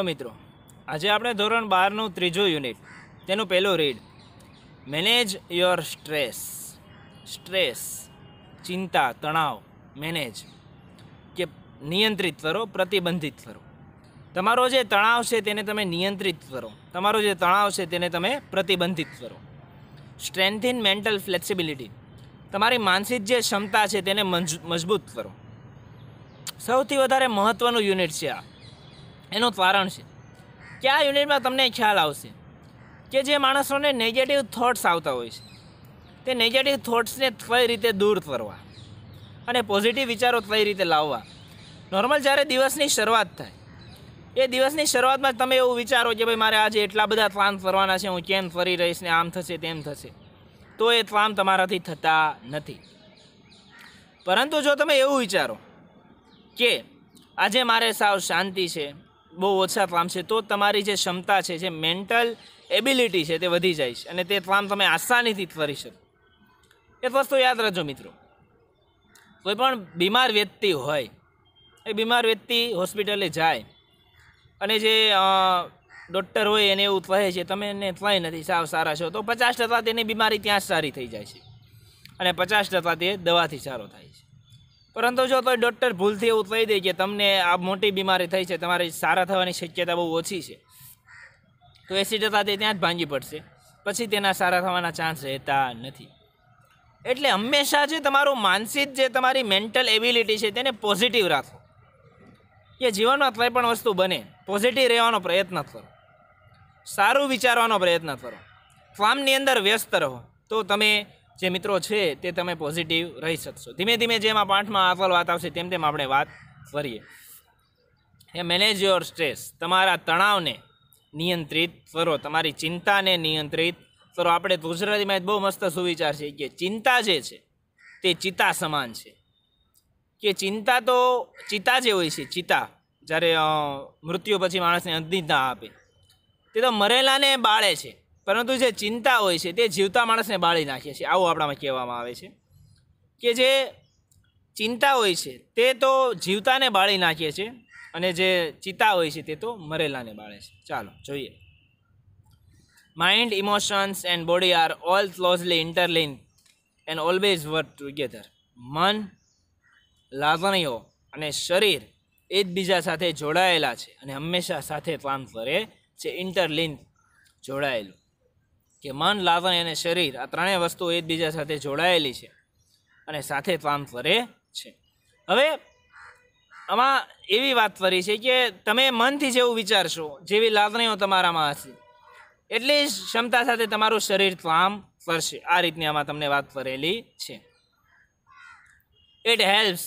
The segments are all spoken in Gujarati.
મિત્રો, આજે આપણે ધોરણ 12નું ત્રીજું યુનિટ તેનું પહેલું રીડ મેનેજ યોર સ્ટ્રેસ ચિંતા તણાવ મેનેજ કે નિયંત્રિત કરો, પ્રતિબંધિત કરો. તમારો જે તણાવ છે તેને તમે નિયંત્રિત કરો, તમારો જે તણાવ છે તેને તમે પ્રતિબંધિત કરો. સ્ટ્રેન્થિન મેન્ટલ ફ્લેક્સિબિલિટી, તમારી માનસિક જે ક્ષમતા છે તેને મજબૂત કરો. સૌથી વધારે મહત્ત્વનું યુનિટ છે આ. એનું કારણ છે કે આ યુનિટમાં તમને ખ્યાલ આવશે કે જે માણસોને નેગેટિવ થોટ્સ આવતા હોય છે તે નેગેટિવ થોટ્સને કઈ રીતે દૂર કરવા અને પોઝિટિવ વિચારો કઈ રીતે લાવવા. નોર્મલ જ્યારે દિવસની શરૂઆત થાય એ દિવસની શરૂઆતમાં તમે એવું વિચારો કે ભાઈ મારે આજે એટલા બધા પ્લાન કરવાના છે, હું કેમ ફરી રહીશ ને આમ થશે તેમ થશે, તો એ પ્લાન તમારાથી થતા નથી. પરંતુ જો તમે એવું વિચારો કે આજે મારે સાવ શાંતિ છે, બહુ ઓછા કામ છે, તો તમારી જે ક્ષમતા છે, જે મેન્ટલ એબિલિટી છે તે વધી જાય છે અને તે કામ તમે આસાનીથી કરી શકો. એક વસ્તુ યાદ રાખજો મિત્રો, કોઈ પણ બીમાર વ્યક્તિ હોય, એ બીમાર વ્યક્તિ હોસ્પિટલે જાય અને જે ડૉક્ટર હોય એને એવું કહે છે તમે એને કંઈ નથી, સાવ સારા છો, તો 50% તેની બીમારી ત્યાં જ સારી થઈ જાય છે અને 50% તે દવાથી સારો થાય છે. પરંતુ જો કોઈ ડૉક્ટર ભૂલથી એવું કહી દે કે તમને આ મોટી બીમારી થઈ છે, તમારી સારા થવાની શક્યતા બહુ ઓછી છે, તો 80% તે ત્યાં જ ભાંગી પડશે, પછી તેના સારા થવાના ચાન્સ રહેતા નથી. એટલે હંમેશા જે તમારું માનસિક જે તમારી મેન્ટલ એબિલિટી છે તેને પોઝિટિવ રાખો. કે જીવનમાં કંઈ પણ વસ્તુ બને પોઝિટિવ રહેવાનો પ્રયત્ન કરો, સારું વિચારવાનો પ્રયત્ન કરો, કામની અંદર વ્યસ્ત રહો, તો તમે જે મિત્રો છે તે તમે પોઝિટિવ રહી શકશો. ધીમે ધીમે જેમ આ પાઠમાં આગળ વાત આવશે તેમ તેમ આપણે વાત કરીએ. એ મેનેજ યોર સ્ટ્રેસ, તમારા તણાવને નિયંત્રિત કરો, તમારી ચિંતાને નિયંત્રિત કરો. આપણે ગુજરાતીમાં બહુ મસ્ત સુવિચાર છે કે ચિંતા જે છે તે ચિતા સમાન છે. કે ચિંતા તો ચિતા જે હોય છે, ચિતા જ્યારે મૃત્યુ પછી માણસને અંતિમતા આપે તે તો મરેલાને બાળે છે, પરંતુ જે ચિંતા હોય છે તે જીવતા માણસને બાળી નાખે છે. આવું આપણામાં કહેવામાં આવે છે કે જે ચિંતા હોય છે તે તો જીવતાને બાળી નાખે છે અને જે ચિતા હોય છે તે તો મરેલાને બાળે છે. ચાલો જોઈએ. Mind, emotions and body are all closely interlinked and always work together. મન, લાગણીઓ અને શરીર એકબીજા સાથે જોડાયેલા છે અને હંમેશા સાથે કામ કરે છે. ઇન્ટરલિંક, જોડાયેલું. કે મન, લાગણી અને શરીર આ ત્રણેય વસ્તુઓ એકબીજા સાથે જોડાયેલી છે અને સાથે કામ કરે છે. હવે આમાં એવી વાત કરી છે કે તમે મનથી જેવું વિચારશો, જેવી લાગણીઓ તમારામાં હશે, એટલી જ ક્ષમતા સાથે તમારું શરીર કામ કરશે. આ રીતની આમાં તમને વાત કરેલી છે. It helps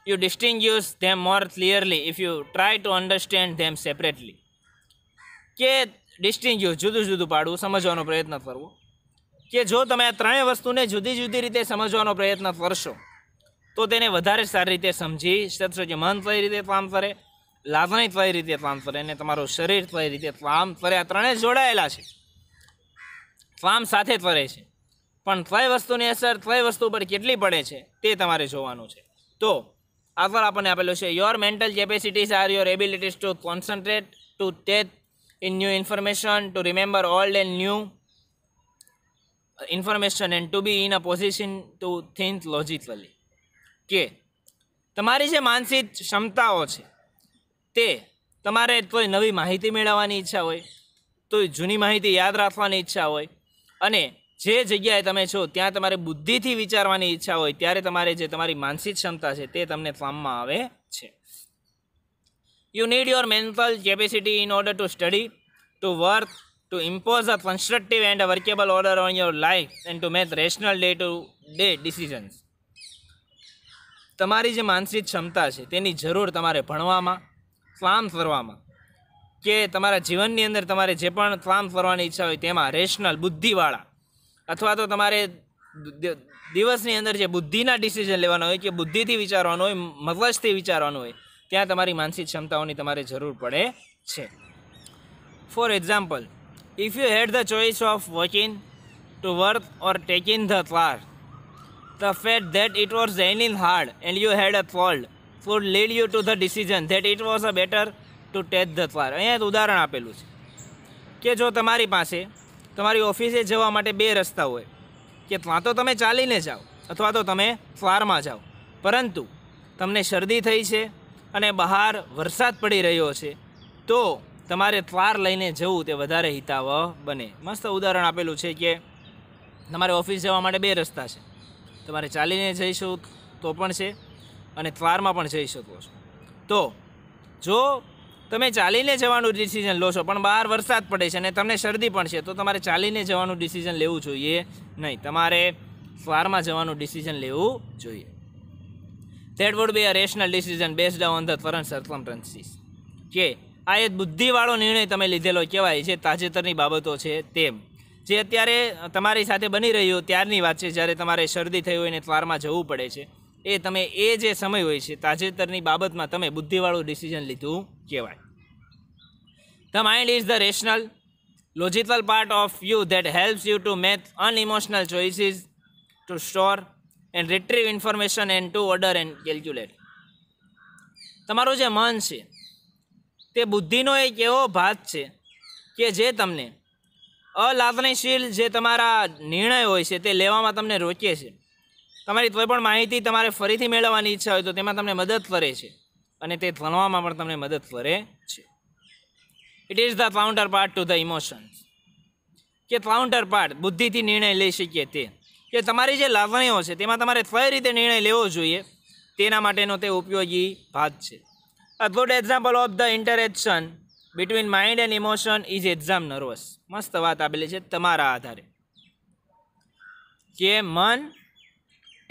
you distinguish them more clearly if you try to understand them separately. કે ડિસ્ટિંગ્યુશ, જુદું જુદું પાડવું, સમજવાનો પ્રયત્ન કરવો. કે જો તમે આ ત્રણેય વસ્તુને જુદી જુદી રીતે સમજવાનો પ્રયત્ન કરશો તો તેને વધારે સારી રીતે સમજી શકશો કે મન કઈ રીતે કામ કરે, લાગણી કઈ રીતે કામ કરે અને તમારું શરીર કઈ રીતે કામ કરે. આ ત્રણેય જોડાયેલા છે, કામ સાથે કરે છે, પણ કઈ વસ્તુની અસર કઈ વસ્તુ પર કેટલી પડે છે તે તમારે જોવાનું છે. તો આગળ આપણને આપેલું છે your mental capacities are your abilities to concentrate, to take in new information, to remember old and new information and to be in a position to think logically. કે તમારી જે માનસિક ક્ષમતાઓ છે તે તમારે કોઈ નવી માહિતી મેળવવાની ઈચ્છા હોય, તો જૂની માહિતી યાદ રાખવાની ઈચ્છા હોય અને જે જગ્યાએ તમે છો ત્યાં તમારે બુદ્ધિથી વિચારવાની ઈચ્છા હોય, ત્યારે તમારે જે તમારી માનસિક ક્ષમતા છે તે તમને કામમાં આવે છે. You need your mental capacity in order to study, to work, to impose a constructive and a workable order on your life and to make rational day-to-day decisions. તમારી જે માનસિક ક્ષમતા છે તેની જરૂર તમારે ભણવામાં, કામ કરવામાં, કે તમારા જીવનની અંદર તમારે જે પણ કામ કરવાની ઈચ્છા હોય તેમાં રેશનલ, બુદ્ધિવાળા, અથવા તો તમારે દિવસની અંદર જે બુદ્ધિના ડિસિઝન લેવાના હોય, કે બુદ્ધિથી વિચારવાનું હોય, મગજથી વિચારવાનું હોય, ત્યાં તમારી માનસિક ક્ષમતાઓની તમારે જરૂર પડે છે. For example, if you had the choice of walking to work or taking the car, the fact that it was raining hard and you had a cold would lead you to the decision that it was a better to touch the floor. અહીંયા ઉદાહરણ આપેલું છે કે જો તમારી પાસે તમારી ઓફિસે જવા માટે 2 રસ્તા હોય કે ત્યાં તો તમે ચાલીને જાઓ અથવા તો તમે ફ્લારમાં જાઓ, પરંતુ તમને શરદી થઈ છે અને બહાર વરસાદ પડી રહ્યો છે તો તમારે ફ્લાર લઈને જવું તે વધારે હિતાવહ બને. મસ્ત ઉદાહરણ આપેલું છે કે તમારે ઓફિસ જવા માટે 2 રસ્તા છે, તમારે ચાલીને જઈશું તો પણ છે અને ફ્લારમાં પણ જઈ શકો છો. તો જો તમે ચાલીને જવાનું ડિસિઝન લો છો પણ બહાર વરસાદ પડે છે અને તમને શરદી પણ છે તો તમારે ચાલીને જવાનું ડિસિઝન લેવું જોઈએ નહીં, તમારે ફ્લારમાં જવાનું ડિસિઝન લેવું જોઈએ. That would be a rational decision based on the current circumstances. કે આ એક બુદ્ધિવાળો નિર્ણય તમે લીધેલો કહેવાય, જે તાજેતરની બાબતો છે તેમ, જે અત્યારે તમારી સાથે બની રહ્યું ત્યારની વાત છે જ્યારે તમારે શરદી થઈ હોય ને ફ્લારમાં જવું પડે છે. એ જે સમય હોય છે તાજેતરની બાબતમાં તમે બુદ્ધિવાળું ડિસિઝન લીધું કહેવાય. The mind is the rational logical part of you that helps you to make unemotional choices, to store and retrieve information and to order and calculate. તમારું જે મન છે તે બુદ્ધિનો એક એવો ભાગ છે કે જે તમને અલાગણીશીલ જે તમારા નિર્ણય હોય છે તે લેવામાં તમને રોકે છે. તમારી કોઈ પણ માહિતી તમારે ફરીથી મેળવવાની ઈચ્છા હોય તો તેમાં તમને મદદ કરે છે અને તે ભણવામાં પણ તમને મદદ કરે છે. It is the counter part to the emotions. કે કાઉન્ટર પાર્ટ બુદ્ધિથી નિર્ણય લઈ શકીએ તે, કે તમારી જે લાગણીઓ છે તેમાં તમારે કઈ રીતે નિર્ણય લેવો જોઈએ તેના માટેનો તે ઉપયોગી ભાગ છે. A good example of the interaction between mind and emotion is exam nervous. મસ્ત વાત આપેલી છે તમારા આધારે કે મન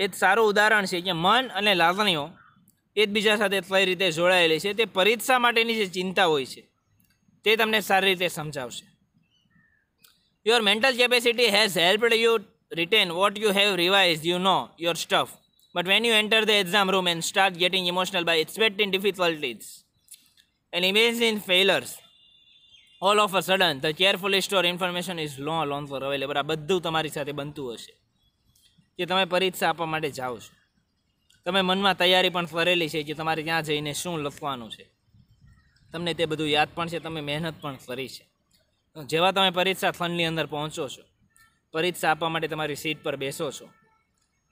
એક સારું ઉદાહરણ છે કે મન અને લાગણીઓ એકબીજા સાથે કઈ રીતે જોડાયેલી છે. તે પરીક્ષા માટેની જે ચિંતા હોય છે તે તમને સારી રીતે સમજાવશે. Your mental capacity has helped you retain what you have revised, you know your stuff. But when you enter the exam room and start getting emotional by expecting difficulties and imagine failures, all of a sudden the carefully stored information is no longer available. આ બધું તમારી સાથે બનતું હશે કે તમે પરીક્ષા આપવા માટે જાઓ છો, તમે મનમાં તૈયારી પણ કરેલી છે કે તમારે ત્યાં જઈને શું લખવાનું છે, તમને તે બધું યાદ પણ છે, તમે મહેનત પણ કરી છે. જેવા તમે પરીક્ષા ખંડની અંદર પહોંચો છો, પરીક્ષા આપવા માટે તમારી સીટ પર બેસો છો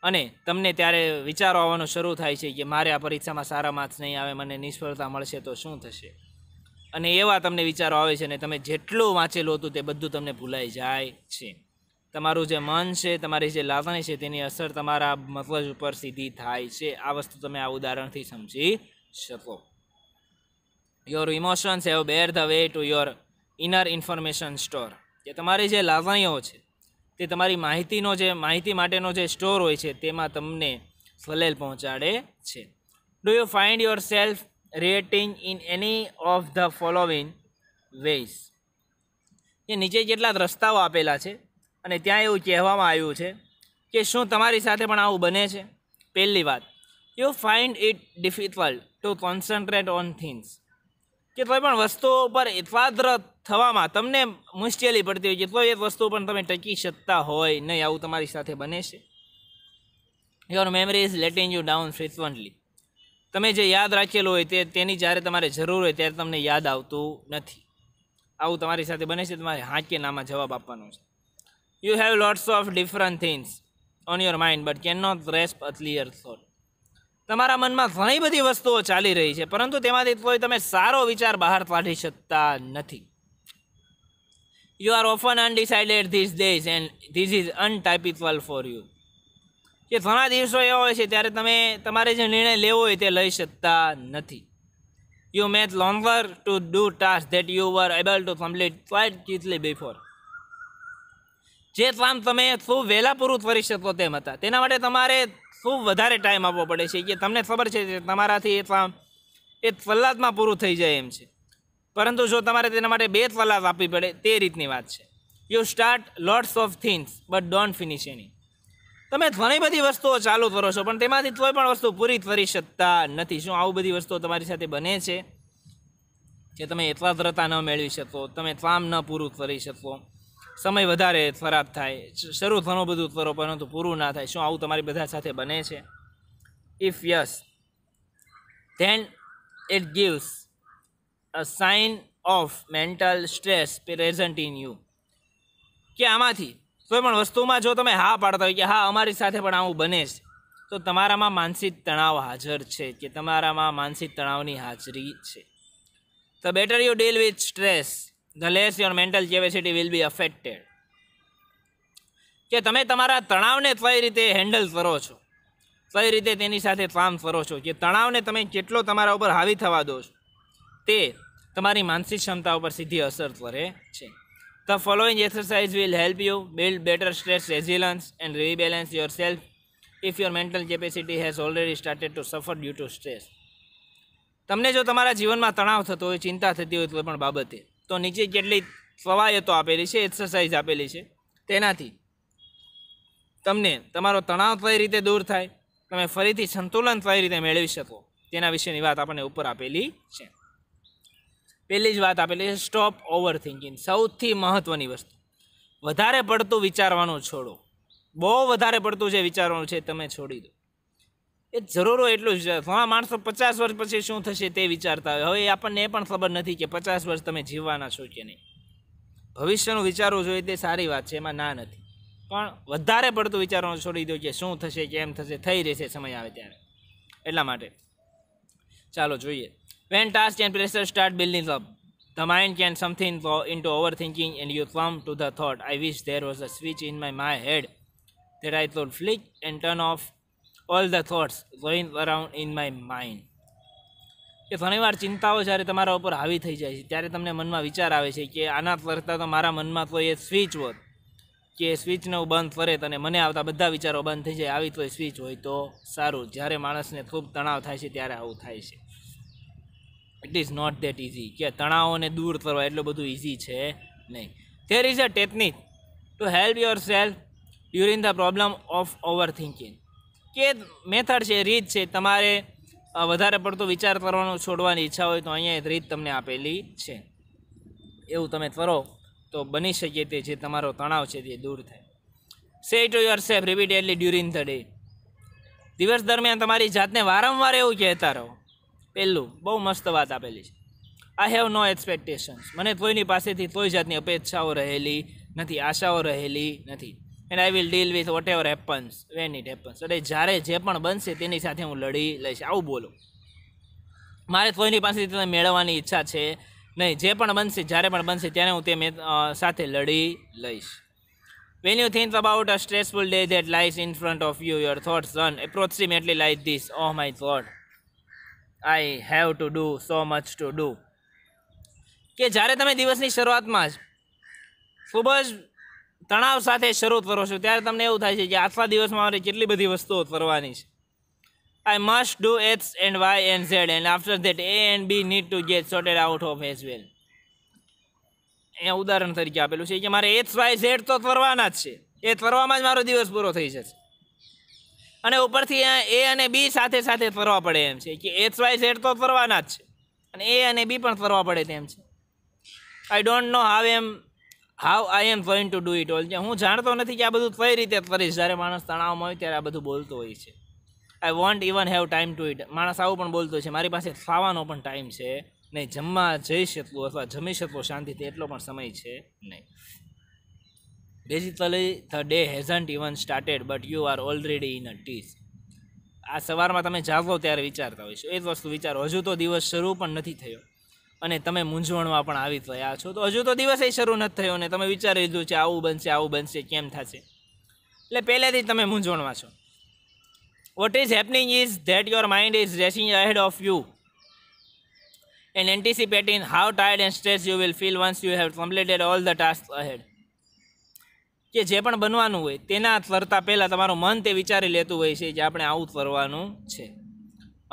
અને તમને ત્યારે વિચારો આવવાનું શરૂ થાય છે કે મારે આ પરીક્ષામાં સારા માર્ક્સ નહીં આવે, મને નિષ્ફળતા મળશે તો શું થશે, અને એવા તમને વિચારો આવે છે અને તમે જેટલું વાંચેલું હતું તે બધું તમને ભૂલાઈ જાય છે. તમારું જે મન છે, તમારી જે લાગણી છે તેની અસર તમારા મગજ ઉપર સીધી થાય છે. આ વસ્તુ તમે આ ઉદાહરણથી સમજી શકો. Your emotions have bear the way to your inner information store. કે તમારી જે લાગણીઓ છે તે તમારી માહિતી માટેનો જે સ્ટોર હોય છે તેમાં તમને ખલેલ પહોંચાડે છે. Do you find yourself reacting in any of the following ways. એ નીચે કેટલાક રસ્તાઓ આપેલા છે અને ત્યાં એવું કહેવામાં આવ્યું છે કે શું તમારી સાથે પણ આવું બને છે. પહેલી વાત, you find it difficult to concentrate on things. કે કોઈ પણ વસ્તુઓ પર એકાગ્ર થવામાં તમને મુશ્કેલી પડતી હોય કે કોઈ એક વસ્તુ પર તમે ટકી શકતા હોય નહીં, આવું તમારી સાથે બને છે. Your memory is letting you down frequently. તમે જે યાદ રાખેલું હોય તેની જ્યારે તમારે જરૂર હોય ત્યારે તમને યાદ આવતું નથી, આવું તમારી સાથે બને છે. તમારે હા કે નામાં જવાબ આપવાનો છે. You have lots of different things on your mind but can not grasp a clear thought. તમારા મનમાં ઘણી બધી વસ્તુઓ ચાલી રહી છે પરંતુ તેમાંથી કોઈ તમે સારો વિચાર બહાર કાઢી શકતા નથી. You are often undecided these days and this is untypical for you. કે ઘણા દિવસો એવા હોય છે ત્યારે તમે તમારે જે નિર્ણય લેવો હોય તે લઈ શકતા નથી. You make longer to do task that you var able to complete quite quickly before. જે કામ તમે ખૂબ વહેલા પૂરું કરી શકો તેમ હતા તેના માટે તમારે ખૂબ વધારે ટાઈમ આપવો પડે છે. કે તમને ખબર છે કે તમારાથી એ કામ 1 કલાકમાં પૂરું થઈ જાય એમ છે, પરંતુ જો તમારે તેના માટે 2 કલાક આપવી પડે તે રીતની વાત છે. You start lots of things but don't finish any. તમે ઘણી બધી વસ્તુઓ ચાલુ કરો છો પણ તેમાંથી કોઈ પણ વસ્તુ પૂરી કરી શકતા નથી. શું આવું બધી વસ્તુઓ તમારી સાથે બને છે કે તમે એકાગ્રતા ન મેળવી શકો, તમે કામ ન પૂરું કરી શકો, સમય વધારે ખરાબ થાય, શરૂ ઘણું બધું કરો પરંતુ પૂરું ના થાય? શું આવું તમારી બધા સાથે બને છે? If yes, then it gives a sign of mental stress present in you. કે આમાંથી કોઈ પણ વસ્તુમાં જો તમે હા પાડતા હોય કે હા અમારી સાથે પણ આવું બને છે, તો તમારામાં માનસિક તણાવ હાજર છે, કે તમારામાં માનસિક તણાવની હાજરી છે. The better you deal with stress, the less your mental capacity will be affected. કે તમે તમારા તણાવને કઈ રીતે હેન્ડલ કરો છો, કઈ રીતે તેની સાથે કામ કરો છો, કે તણાવને તમે કેટલો તમારા ઉપર હાવી થવા દો છો, તે તમારી માનસિક ક્ષમતા ઉપર સીધી અસર કરે છે. The following exercise will help you build better stress resilience and rebalance yourself if your mental capacity has already started to suffer due to stress. તમને જો તમારા જીવનમાં તણાવ થતો હોય, ચિંતા થતી હોય કોઈ પણ બાબતે, તો નીચે કેટલી કવાયતો આપેલી છે, એક્સરસાઇઝ આપેલી છે, તેનાથી તમને તમારો તણાવ કઈ રીતે દૂર થાય, તમે ફરીથી સંતુલન કઈ રીતે મેળવી શકો, તેના વિશેની વાત આપણને ઉપર આપેલી છે. પહેલી જ વાત આપેલી છે સ્ટોપ ઓવર થિંકિંગ. સૌથી મહત્ત્વની વસ્તુ, વધારે પડતું વિચારવાનું છોડો. બહુ વધારે પડતું જે વિચારવાનું છે તમે છોડી દો. એ જરૂર હોય એટલું જ. ઘણા માણસો 50 વર્ષ પછી શું થશે તે વિચારતા હોય. હવે આપણને એ પણ ખબર નથી કે 50 વર્ષ તમે જીવવાના છો કે નહીં. ભવિષ્યનું વિચારવું જોઈએ તે સારી વાત છે, એમાં ના નથી, પણ વધારે પડતું વિચારવાનું છોડી દો કે શું થશે, કેમ થશે, થઈ રહેશે સમય આવે ત્યારે. એટલા માટે ચાલો જોઈએ. When tasks and pressure start building up, the mind can something go into overthinking and you come to the thought, I wish there was a switch in my head that I could flick and turn off all the thoughts going around in my mind. કે ઘણીવાર ચિંતાઓ જ્યારે તમારા ઉપર હાવી થઈ જાય છે, ત્યારે તમને મનમાં વિચાર આવે છે કે આના કરતાં તો મારા મનમાં કોઈ એ સ્વિચ હોત, કે સ્વિચને હું બંધ કરે અને મને આવતા બધા વિચારો બંધ થઈ જાય, આવી કોઈ સ્વિચ હોય તો સારું. જ્યારે માણસને ખૂબ તણાવ થાય છે ત્યારે આવું થાય છે. It is not that easy. કે તણાવોને દૂર કરવા એટલું બધું ઇઝી છે નહીં. There is a technique to help your self during the problem of over thinking. કે મેથડ છે, રીત છે. તમારે વધારે પડતો વિચાર કરવાનું છોડવાની ઈચ્છા હોય તો અહીંયા એક રીત તમને આપેલી છે. એવું તમે કરો તો બની શકે તે જે તમારો તણાવ છે તે દૂર થાય. સે to your self repeatedly during the day. દિવસ દરમિયાન તમારી જાતને વારંવાર એવું કહેતા રહો. પહેલું બહુ મસ્ત વાત આપેલી છે, આઈ હેવ નો એક્સપેક્ટેશન્સ. મને કોઈની પાસેથી કોઈ જાતની અપેક્ષાઓ રહેલી નથી, આશાઓ રહેલી નથી. And I will deal with what ever happens when it happens. એટલે જ્યારે જે પણ બનશે તેની સાથે હું લડી લઈશ. આવું બોલો. મારે કોઈની પાસેથી તમે મેળવવાની ઈચ્છા છે નહીં. જે પણ બનશે, જ્યારે પણ બનશે ત્યારે હું તે સાથે લડી લઈશ. When you think about a stressful day that lies in front of you, your thoughts run approximately like this, oh my God, I have to do so much to do. કે જ્યારે તમે દિવસની શરૂઆતમાં જ ખૂબ જ તણાવ સાથે શરૂ કરો છો, ત્યારે તમને એવું થાય છે કે આટલા દિવસમાં મારે કેટલી બધી વસ્તુઓ કરવાની છે. I must do X and Y and Z and after that A and B need to get sorted out of as well. અહીંયા ઉદાહરણ તરીકે આપેલું છે કે મારે XYZ તો કરવાના જ છે, એ કરવામાં જ મારો દિવસ પૂરો થઈ જશે. અને ઉપરથી A અને B સાથે સાથે કરવા પડે એમ છે કે XYZ તો કરવાના જ છે અને A અને B પણ કરવા પડે તેમ છે. I don't know how I am going to do it all. હું જાણતો નથી કે આ બધું કઈ રીતે કરીશ. જ્યારે માણસ તણાવમાં હોય ત્યારે આ બધું બોલતો હોય છે. I won't even have time to eat. માણસ આવું પણ બોલતો છે, મારી પાસે ખાવાનો પણ ટાઈમ છે નહીં, જમવા જઈ શકું અથવા જમી શકું શાંતિથી એટલો પણ સમય છે નહીં. Basically the day hasn't even started but you are already in a tease. આ સવારમાં તમે જાગો ત્યારે વિચારતા હોય છો, એ જ વસ્તુ વિચારો. હજુ તો દિવસ શરૂ પણ નથી થયો અને તમે મૂંઝવણમાં પણ આવી ગયા છો, તો હજુ તો દિવસ શરૂ નથી થયો અને તમે વિચારી લીધું છે આવું બનશે, કેમ થશે, એટલે પહેલેથી તમે મૂંઝવણમાં છો. What is happening is that your mind is racing ahead of you and anticipating how tired and stressed you will feel once you have completed all the tasks ahead. કે જે પણ બનવાનું હોય તેના કરતાં પહેલાં તમારું મન તે વિચારી લેતું હોય છે કે આપણે આવું કરવાનું છે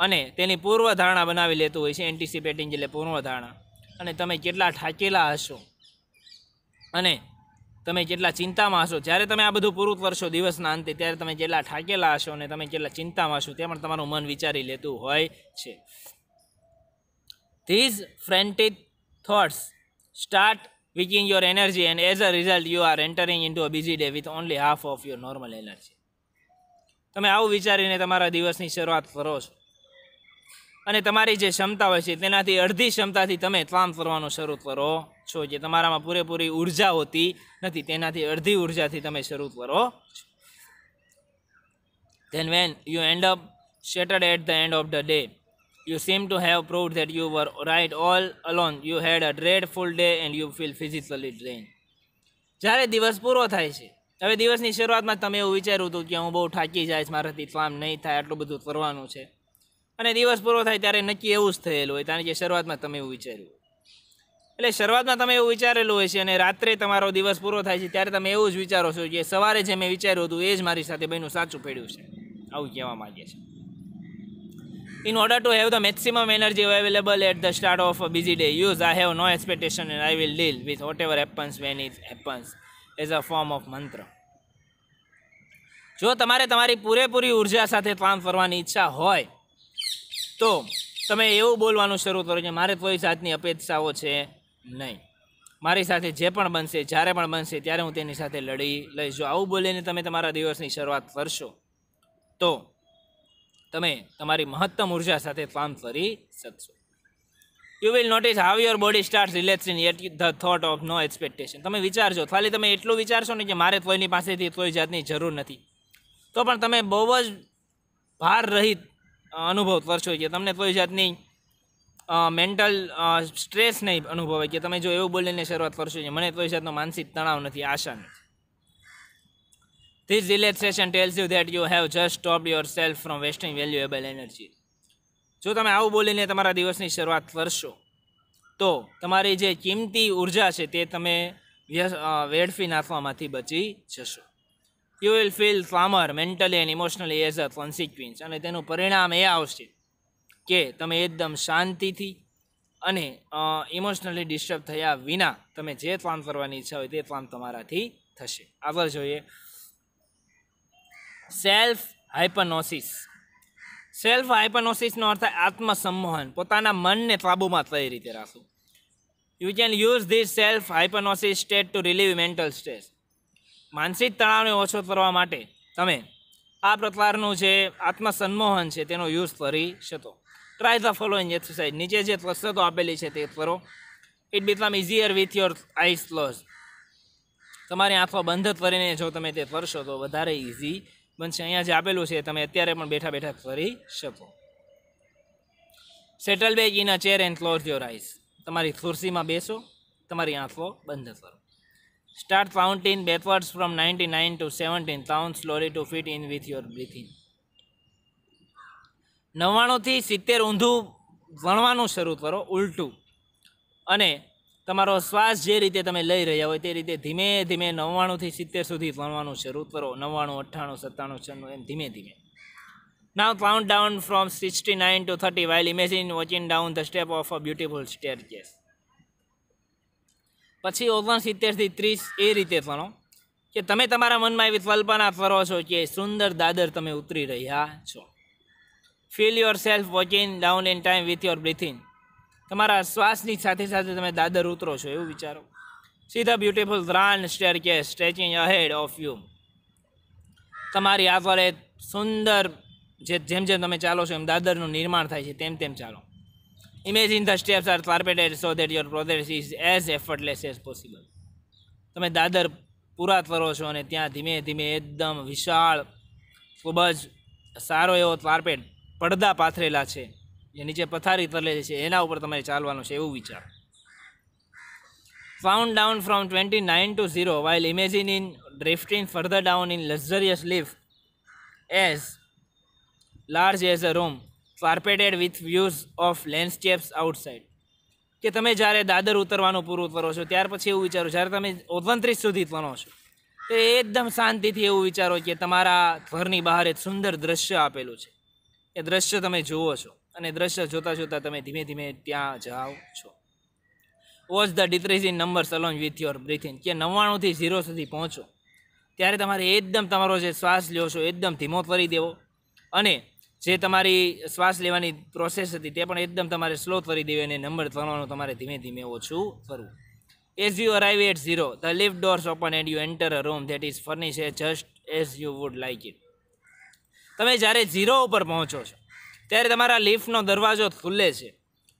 અને તેની પૂર્વધારણા બનાવી લેતું હોય છે. એન્ટિસિપેટિંગ એટલે પૂર્વધારણા. અને તમે કેટલા થાકેલા હશો અને તમે કેટલા ચિંતામાં હશો. જ્યારે તમે આ બધું પૂરું કરશો દિવસના અંતે, ત્યારે તમે કેટલા થાકેલા હશો અને તમે કેટલા ચિંતામાં હશો તે પણ તમારું મન વિચારી લેતું હોય છે. These frantic thoughts start weakening your energy and as a result you are entering into a busy day with only half of your normal energy. તમે આવું વિચારીને તમારા દિવસની શરૂઆત કરો છો અને તમારી જે ક્ષમતા હોય છે તેનાથી અડધી ક્ષમતાથી તમે કામ કરવાનું શરૂ કરો છો. જે તમારામાં પૂરેપૂરી ઉર્જા હોતી નથી તેનાથી અડધી ઉર્જાથી તમે શરૂ કરો છો. Then when you end up shattered at the end of the day, you seem to have proved that you were right all along. You had a dreadful day and you feel physically drained. જ્યારે દિવસ પૂરો થાય છે, હવે દિવસની શરૂઆતમાં તમે એવું વિચાર્યું હતું કે હું બહુ થાકી જઈશ, મારાથી કામ નહીં થાય, આટલું બધું કરવાનું છે, અને દિવસ પૂરો થાય ત્યારે નક્કી એવું જ થયેલું હોય, કારણ કે શરૂઆતમાં તમે એવું વિચાર્યું. એટલે શરૂઆતમાં તમે એવું વિચારેલું હોય છે અને રાત્રે તમારો દિવસ પૂરો થાય છે ત્યારે તમે એવું જ વિચારો છો કે સવારે જે મેં વિચાર્યું હતું એ જ મારી સાથે બન્યું, સાચું પડ્યું છે, આવું કહેવા માંગે છે. In order to have the maximum energy available at the start of a busy day, use I have no expectation and I will deal with whatever happens when it happens as a form of mantra. જો તમારે તમારી પૂરેપૂરી ઉર્જા સાથે કામ કરવાની ઈચ્છા હોય તો તમે એવું બોલવાનું શરૂ કરો કે મારે કોઈ જાતની અપેક્ષાઓ છે નહીં, મારી સાથે જે પણ બનશે, જ્યારે પણ બનશે ત્યારે હું તેની સાથે લડી લઈશ. જો આવું બોલીને તમે તમારા દિવસની શરૂઆત કરશો તો તમે તમારી મહત્તમ ઉર્જા સાથે કામ કરી શકશો. You will notice how your body start relaxing at the thought of no expectation. તમે વિચારજો, ખાલી તમે એટલું વિચારશો ને કે મારે કોઈની પાસેથી કોઈ જાતની જરૂર નથી, તો પણ તમે બહુ જ ભાર રહિત અનુભવ કરશો કે તમને કોઈ જાતની મેન્ટલ સ્ટ્રેસ નહીં અનુભવાય, કે તમે જો એવું બોલીને શરૂઆત કરશો કે મને કોઈ જાતનો માનસિક તણાવ નથી, આશા નથી. This relaxation tells you that you have just stopped yourself from wasting valuable energy. જો તમે આવું બોલીને તમારા દિવસની શરૂઆત કરશો તો તમારી જે કિંમતી ઉર્જા છે તે તમે વેડફી નાખવામાંથી બચી જશો. You will feel calmer mentally and emotionally as a consequence. અને તેનું પરિણામ એ આવશે કે તમે એકદમ શાંતિથી અને ઇમોશનલી ડિસ્ટર્બ થયા વિના તમે જે કામ કરવાની ઈચ્છા હોય તે કામ તમારાથી થશે. આગળ જોઈએ સેલ્ફ હાઇપનોસિસ. સેલ્ફ હાઇપનોસિસનો અર્થ આત્મસંમોહન, પોતાના મનને કાબૂમાં કઈ રીતે રાખવું. You can use this self hypnosis state to relieve mental stress. માનસિક તણાવને ઓછો કરવા માટે તમે આ પ્રકારનું જે આત્મસંમોહન છે તેનો યુઝ કરી શકો. Try the following exercise. નીચે જે કસરતો આપેલી છે તે કરો. It become easier with your eyes close. તમારી આંખો બંધ કરીને જો તમે તે કરશો તો વધારે ઇઝી બનશે. અહીંયા જે આપેલું છે તમે અત્યારે પણ બેઠા બેઠા કરી શકો. Settle back in a chair and close your eyes. તમારી ખુરશીમાં બેસો, તમારી આંખો બંધ કરો. Start counting backwards from 99 to 17. Count slowly to fit in with your breathing. 99 થી 70 ઊંધું ગણવાનું શરૂ કરો, ઉલટું, અને તમારો શ્વાસ જે રીતે તમે લઈ રહ્યા હોય તે રીતે ધીમે ધીમે 99 થી 70 સુધી ગણવાનું શરૂ કરો. 99, 98, 97, 96 એમ ધીમે ધીમે. Now count down from 69 to 30 while imagine walking down the step of a beautiful staircase. પછી 69 થી 30 એ રીતે ગણો કે તમે તમારા મનમાં એવી કલ્પના કરો છો કે સુંદર દાદર તમે ઉતરી રહ્યા છો. Feel your self walking down in time with your breathing. તમારા શ્વાસની સાથે સાથે તમે દાદર ઉતરો છો એવું વિચારો. See the beautiful grand staircase stretching ahead of you. તમારી આગળ એક સુંદર જેમ જેમ તમે ચાલો છો એમ દાદરનું નિર્માણ થાય છે તેમ તેમ ચાલો. Imagine the steps are carpeted so that your progress is as effortless as possible. તમે દાદર પૂરા કરો છો અને ત્યાં ધીમે ધીમે એકદમ વિશાળ, ખૂબ જ સારો એવો કાર્પેટ, પડદા પાથરેલા છે, જે નીચે પથારી તરેલી છે, એના ઉપર તમારે ચાલવાનું છે એવું વિચારો. Count down from 29 to 0 while imagining drifting further down in luxurious lift as large as a room. Carpeted with views of landscapes outside. કે તમે જ્યારે દાદર ઉતરવાનું પૂરું કરો છો ત્યાર પછી એવું વિચારો, જ્યારે તમે 29 સુધી ગણો છો તો એકદમ શાંતિથી એવું વિચારો કે તમારા ઘરની બહાર એક સુંદર દ્રશ્ય આપેલું છે, એ દ્રશ્ય તમે જુઓ છો અને દ્રશ્ય જોતાં જોતાં તમે ધીમે ધીમે ત્યાં જાઓ છો. Watch the decreasing numbers along with your breathing. કે 99 થી 0 સુધી પહોંચો ત્યારે તમારે એકદમ તમારો જે શ્વાસ લ્યો છો એકદમ ધીમો કરી દેવો, અને જે તમારી શ્વાસ લેવાની પ્રોસેસ હતી તે પણ એકદમ તમારે સ્લો કરી દેવી અને નંબર ગણવાનું તમારે ધીમે ધીમે ઓછું કરવું. As you arrive at 0, the lift doors open and you enter a room that is furnished just as you would like it. તમે જ્યારે 0 ઉપર પહોંચો છો ત્યારે તમારા લિફ્ટનો દરવાજો ખુલે છે,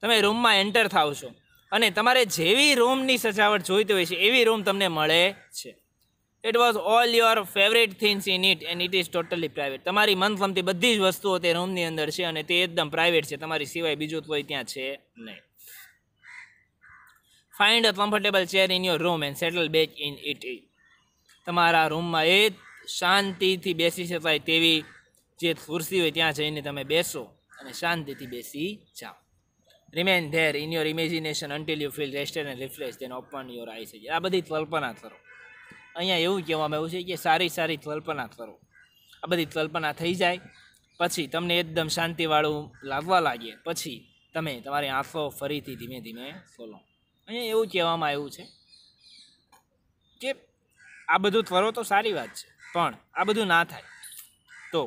તમે રૂમમાં એન્ટર થાવ છો અને તમારે જેવી રૂમની સજાવટ જોઈતી હોય છે એવી રૂમ તમને મળે છે. It was all your favourite things in it and it is totally private. તમારી મનગમતી બધી જ વસ્તુઓ તે રૂમની અંદર છે અને તે એકદમ પ્રાઇવેટ છે, તમારી સિવાય બીજું કોઈ ત્યાં છે નહીં. Find a comfortable chair in your room and settle back in it. તમારા રૂમમાં એ શાંતિથી બેસી શકાય તેવી જે ખુરશી હોય ત્યાં જઈને તમે બેસો અને શાંતિથી બેસી જાઓ. Remain there in your imagination until you feel rested and refresh, then open your eyes. આ બધી કલ્પના કરો. અહીંયા એવું કહેવામાં આવ્યું છે કે સારી સારી કલ્પના કરો. આ બધી કલ્પના થઈ જાય પછી તમને એકદમ શાંતિવાળું લાગવા લાગે પછી તમે તમારી આંખો ફરીથી ધીમે ધીમે ખોલો. અહીંયા એવું કહેવામાં આવ્યું છે કે આ બધું કરો તો સારી વાત છે, પણ આ બધું ના થાય તો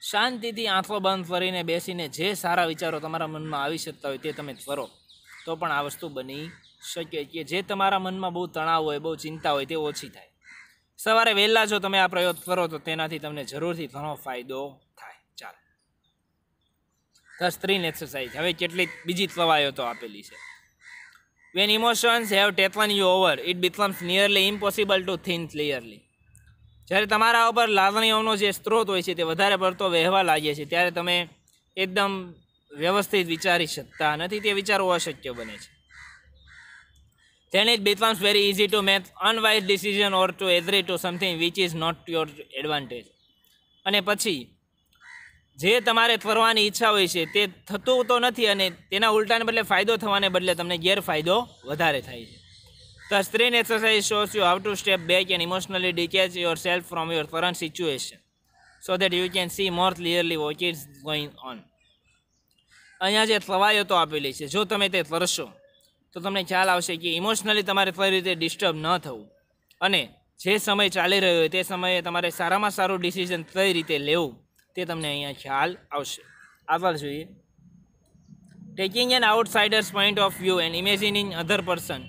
શાંતિથી આંખો બંધ કરીને બેસીને જે સારા વિચારો તમારા મનમાં આવી શકતા હોય તે તમે કરો તો પણ આ વસ્તુ બની શકે કે જે તમારા મનમાં બહુ તણાવ હોય, બહુ ચિંતા હોય તે ઓછી થાય. સવારે વહેલા જો તમે આ પ્રયોગ કરો તો તેનાથી તમને જરૂરથી ઘણો ફાયદો થાય. ચાલો 3 એક્સરસાઇઝ. હવે કેટલીક બીજી કવાયતો આપેલી છે. When emotions have taken you over, it becomes nearly impossible to think clearly. જ્યારે તમારા ઉપર લાગણીઓનો જે સ્ત્રોત હોય છે તે વધારે પડતો વહેવા લાગે છે ત્યારે તમે એકદમ વ્યવસ્થિત વિચારી શકતા નથી, તે વિચારો અશક્ય બને છે. Then it becomes very easy to make unwise decision or to agree to something which is not your advantage. અને પછી જે તમારે કરવાની ઈચ્છા હોય છે તે થતું તો નથી અને તેના ઉલટાને બદલે ફાયદો થવાને બદલે તમને ગેરફાયદો વધારે થાય છે. The 3 exercise shows you how to step back and emotionally detach yourself from your current situation so that you can see more clearly what is going on. અહીંયા જે કવાયતો આપેલી છે જો તમે તે કરશો તો તમને ખ્યાલ આવશે કે ઇમોશનલી તમારે કઈ રીતે ડિસ્ટર્બ ન થવું અને જે સમય ચાલી રહ્યો હોય તે સમયે તમારે સારામાં સારું ડિસિઝન કઈ રીતે લેવું તે તમને અહીંયા ખ્યાલ આવશે. આગળ જોઈએ. Taking an outsider's point of view and imagining other person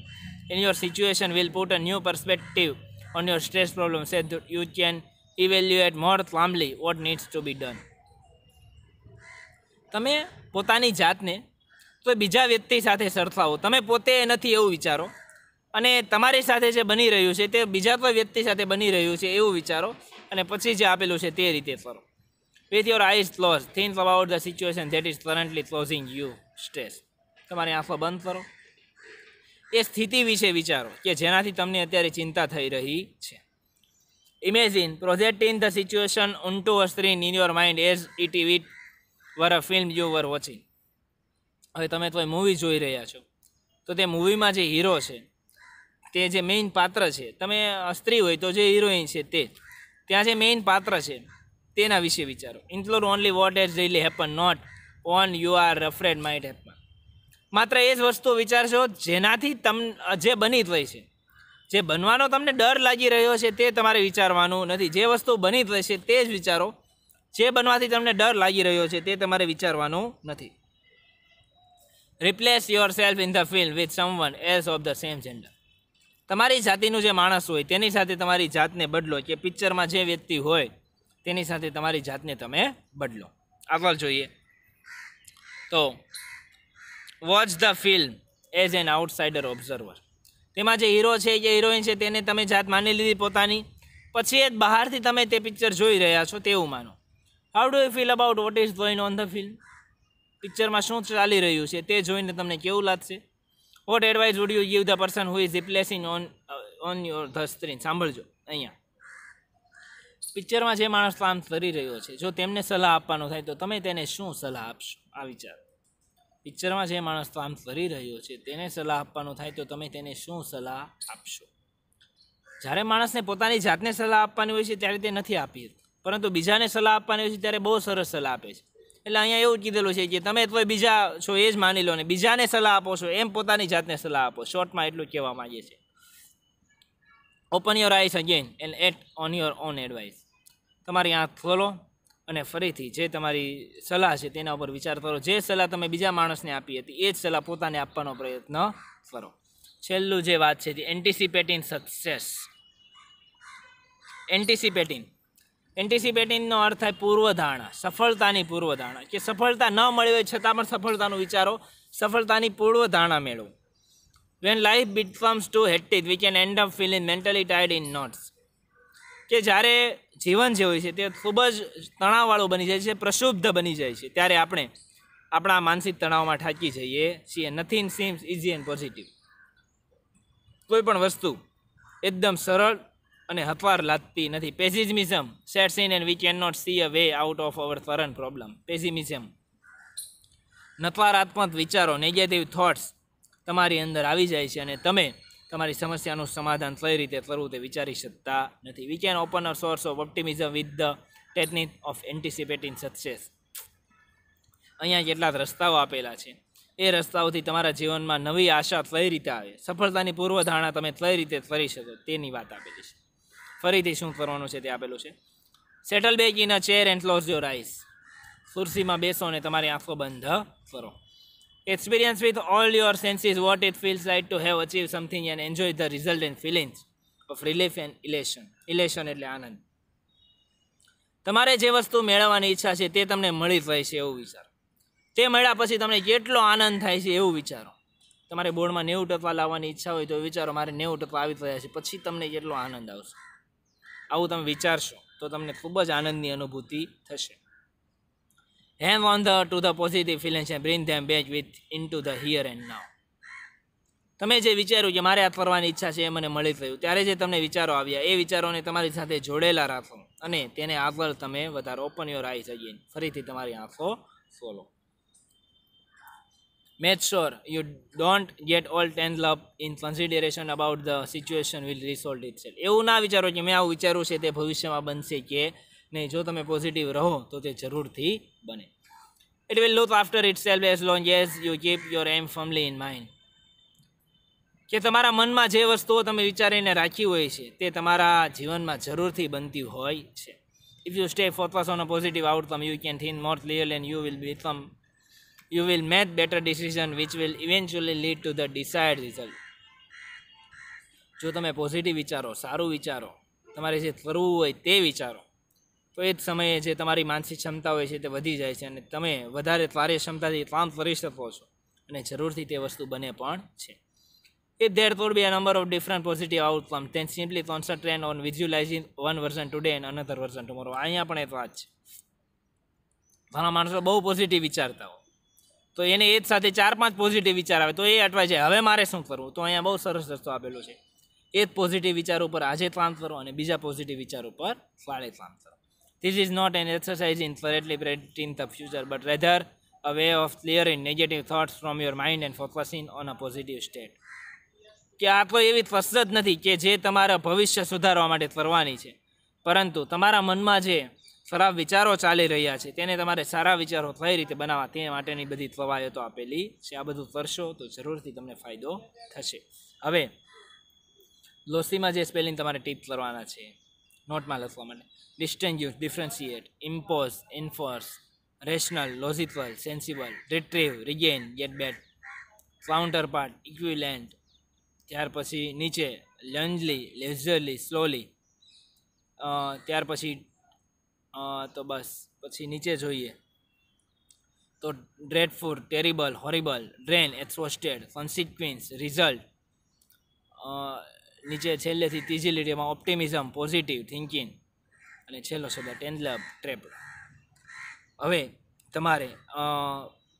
in your situation will put a new perspective on your stress problem so that you can evaluate more calmly what needs to be done. તમે પોતાની જાતને તો બીજા વ્યક્તિ સાથે સરખાવો, તમે પોતે નથી એવું વિચારો અને તમારી સાથે જે બની રહ્યું છે તે બીજા કોઈ વ્યક્તિ સાથે બની રહ્યું છે એવું વિચારો અને પછી જે આપેલું છે તે રીતે કરો. With your eyes closed, think about the situation that is currently causing you stress. તમારી આંખો બંધ કરો, એ સ્થિતિ વિશે વિચારો કે જેનાથી તમને અત્યારે ચિંતા થઈ રહી છે. Imagine projecting the situation onto a screen in your mind as if it were a film you were watching. હવે તમે કોઈ મૂવી જોઈ રહ્યા છો તો તે મૂવીમાં જે હીરો છે તે જે મેઇન પાત્ર છે, તમે સ્ત્રી હોય તો જે હિરોઈન છે તે ત્યાં જે મેઇન પાત્ર છે તેના વિશે વિચારો. Include only what has really happened, not on you are afraid might happen. માત્ર એ જ વસ્તુ વિચારશો જેનાથી જે બની થઈ છે. જે બનવાનો તમને ડર લાગી રહ્યો છે તે તમારે વિચારવાનું નથી. જે વસ્તુ બની થઈ છે તે જ વિચારો. જે બનવાથી તમને ડર લાગી રહ્યો છે તે તમારે વિચારવાનું નથી. Replace yourself in the film with someone else of the same gender. તમારી જાતિનું જે માણસ હોય તેની સાથે તમારી જાતને બદલો કે પિક્ચરમાં જે વ્યક્તિ હોય તેની સાથે તમારી જાતને તમે બદલો. આગળ જોઈએ તો watch the film as an outsider observer. તેમાં જે હીરો છે કે હિરોઈન છે તેને તમે જાત માની લીધી પોતાની, પછી એ બહારથી તમે તે પિક્ચર જોઈ રહ્યા છો તેવું માનો. How do you feel about what is going on the film. પિક્ચરમાં શું ચાલી રહ્યું છે તે જોઈને તમને કેવું લાગશે. What advice would you give the person who is replacing on your the screen. સાંભળજો, અહીંયા પિક્ચરમાં જે માણસ કામ કરી રહ્યો છે જો તેમને સલાહ આપવાનું થાય તો તમે તેને શું સલાહ આપશો આ વિચારો. પિક્ચરમાં જે માણસ કામ કરી રહ્યો છે તેને સલાહ આપવાનું થાય તો તમે તેને શું સલાહ આપશો. જ્યારે માણસને પોતાની જાતને સલાહ આપવાની હોય છે ત્યારે તે નથી આપી, પરંતુ બીજાને સલાહ આપવાની હોય છે ત્યારે બહુ સરસ સલાહ આપે છે. એટલે અહીંયા એવું કીધેલું છે કે તમે કોઈ બીજા છો એ જ માની લો ને બીજાને સલાહ આપો છો એમ પોતાની જાતને સલાહ આપો. શોર્ટમાં એટલું કહેવા માંગીએ છીએ. Open your ice again and act on your own advice. તમારી આંખ ખોલો અને ફરીથી જે તમારી સલાહ છે તેના ઉપર વિચાર કરો. જે સલાહ તમે બીજા માણસને આપી હતી એ જ સલાહ પોતાને આપવાનો પ્રયત્ન કરો. છેલ્લું જે વાત છે તે એન્ટિસિપેટિંગ સક્સેસ. એન્ટિસિપેટિંગ એન્ટિસિપેટિંગનો અર્થ થાય પૂર્વધારણા, સફળતાની પૂર્વધારણા, કે સફળતા ન મળી હોય છતાં પણ સફળતાનું વિચારો, સફળતાની પૂર્વધારણા મેળવો. When life becomes too hectic we can end up feeling mentally tired in notes, કે જ્યારે જીવન જે હોય છે તે ખૂબ જ તણાવવાળું બની જાય છે, પ્રક્ષુબ્ધ બની જાય છે, ત્યારે આપણે આપણા માનસિક તણાવમાં થાકી જઈએ છીએ. Nothing seems easy and positive, કોઈ પણ વસ્તુ એકદમ સરળ અને હથવાર લાગતી નથી. Pessimism sets in and we can not see a way out of our current problem. Pessimism, નકારાત્મક વિચારો, નેગેટિવ થોટ્સ તમારી અંદર આવી જાય છે અને તમે તમારી સમસ્યાનું સમાધાન કઈ રીતે કરવું તે વિચારી શકતા નથી. We can open a source of optimism with the technique of anticipating success. અહીંયા કેટલાક રસ્તાઓ આપેલા છે, એ રસ્તાઓથી તમારા જીવનમાં નવી આશા કઈ રીતે આવે, સફળતાની પૂર્વધારણા તમે કઈ રીતે કરી શકો તેની વાત આપેલી છે. ફરીથી શું કરવાનું છે તે આપેલું છે. Settle back in a chair and close your eyes. ખુરશીમાં બેસો અને તમારી આંખો બંધ કરો. Experience with all your senses what it feels like to have achieve something and enjoy the result and feelings of relief and elation. Elation એટલે આનંદ. તમારે જે વસ્તુ મેળવવાની ઈચ્છા છે તે તમને મળી જાય છે એવું વિચારો. તે મળ્યા પછી તમને કેટલો આનંદ થાય છે એવું વિચારો. તમારે બોર્ડમાં 90% લાવવાની ઈચ્છા હોય તો વિચારો મારે 90% આવી રહ્યા છે, પછી તમને કેટલો આનંદ આવશે. આવું તમે વિચારશો તો તમને ખૂબ જ આનંદની અનુભૂતિ થશે. Hand on to the positive feelings and bring them back with into the here and now. તમે જે વિચાર્યું કે મારે આ કરવાની ઈચ્છા છે એ મને મળી થયું, ત્યારે જે તમને વિચારો આવ્યા એ વિચારોને તમારી સાથે જોડેલા રાખો અને તેને આગળ તમે વધારો. Open your eyes again. ફરીથી તમારી આંખો ખોલો. Make sure you don't get all tangled up in consideration about the situation will resolve itself. એવું ના વિચારો કે મેં આવું વિચાર્યું છે તે ભવિષ્યમાં બનશે કે નહીં. જો તમે પોઝિટિવ રહો તો તે જરૂરથી બને. It will look after itself as long as you keep your aim firmly in mind. કે તમારા મનમાં જે વસ્તુઓ તમે વિચારીને રાખી હોય છે તે તમારા જીવનમાં જરૂરથી બનતી હોય છે. If you stay focused on a positive outcome, you can think more clearly and you will make better decision which will eventually lead to the desired result. જો તમે પોઝિટિવ વિચારો, સારું વિચારો, તમારે જે કરવું હોય તે વિચારો, તો એ જ સમયે જે તમારી માનસિક ક્ષમતા હોય છે તે વધી જાય છે અને તમે વધારે કાર્યક્ષમતાથી કામ કરી શકો છો અને જરૂરથી તે વસ્તુ બને પણ છે. If there could be a number of different positive outcomes, then simply concentrate on visualizing one version today and another version tomorrow. અહીંયા પણ એક વાત છે, ઘણા માણસો બહુ પોઝિટિવ વિચારતા હોય તો એને એ જ સાથે 4-5 પોઝિટિવ વિચાર આવે તો એ અટવાય જાય. હવે મારે શું કરવું? તો અહીંયા બહુ સરસ રસ્તો આપેલો છે. એ જ પોઝિટિવ વિચાર ઉપર આજે કામ કરો અને બીજા પોઝિટિવ વિચાર ઉપર કાલે કામ કરો. This is not an exercise in correctly predicting the future, but rather a way of clearing negative thoughts from your mind and focusing on a positive state. કે આ કોઈ એવી કસરત નથી કે જે તમારા ભવિષ્ય સુધારવા માટે કરવાની છે, પરંતુ તમારા મનમાં જે ખરાબ વિચારો ચાલી રહ્યા છે તેને તમારે સારા વિચારો કઈ રીતે બનાવવા તે માટેની બધી કવાયતો આપેલી છે. આ બધું કરશો તો જરૂરથી તમને ફાયદો થશે. હવે લોસીમાં જે સ્પેલિંગ તમારે ટીપ કરવાના છે નોટમાં લખવા માટે: distinguish, differentiate, impose, enforce, rational, logical, sensible, retrieve, regain, get back, counterpart, equivalent. ત્યાર પછી નીચે લંજલી, લેઝરલી, સ્લોલી. ત્યાર પછી તો બસ પછી નીચે જોઈએ તો dreadful, terrible, horrible, drain, exhausted, consequence, result. નીચે છેલ્લેથી ત્રીજી લીટીમાં ઓપ્ટિમિઝમ, પોઝિટિવ થિંકિંગ અને છેલ્લો શબ્દ ટેન્ડલબ, ટ્રેપ. હવે તમારે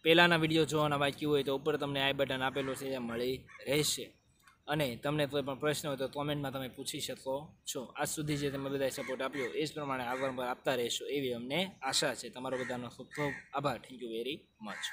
પહેલાંના વિડીયો જોવાના બાકી હોય તો ઉપર તમને આઈ બટન આપેલું છે એ મળી રહેશે અને તમને કોઈ પણ પ્રશ્ન હોય તો કોમેન્ટમાં તમે પૂછી શકો છો. આજ સુધી જે તમે બધાએ સપોર્ટ આપ્યો એ જ પ્રમાણે આગળ પર આપતા રહેશો એવી અમને આશા છે. તમારો બધાનો ખૂબ ખૂબ આભાર. Thank you very much.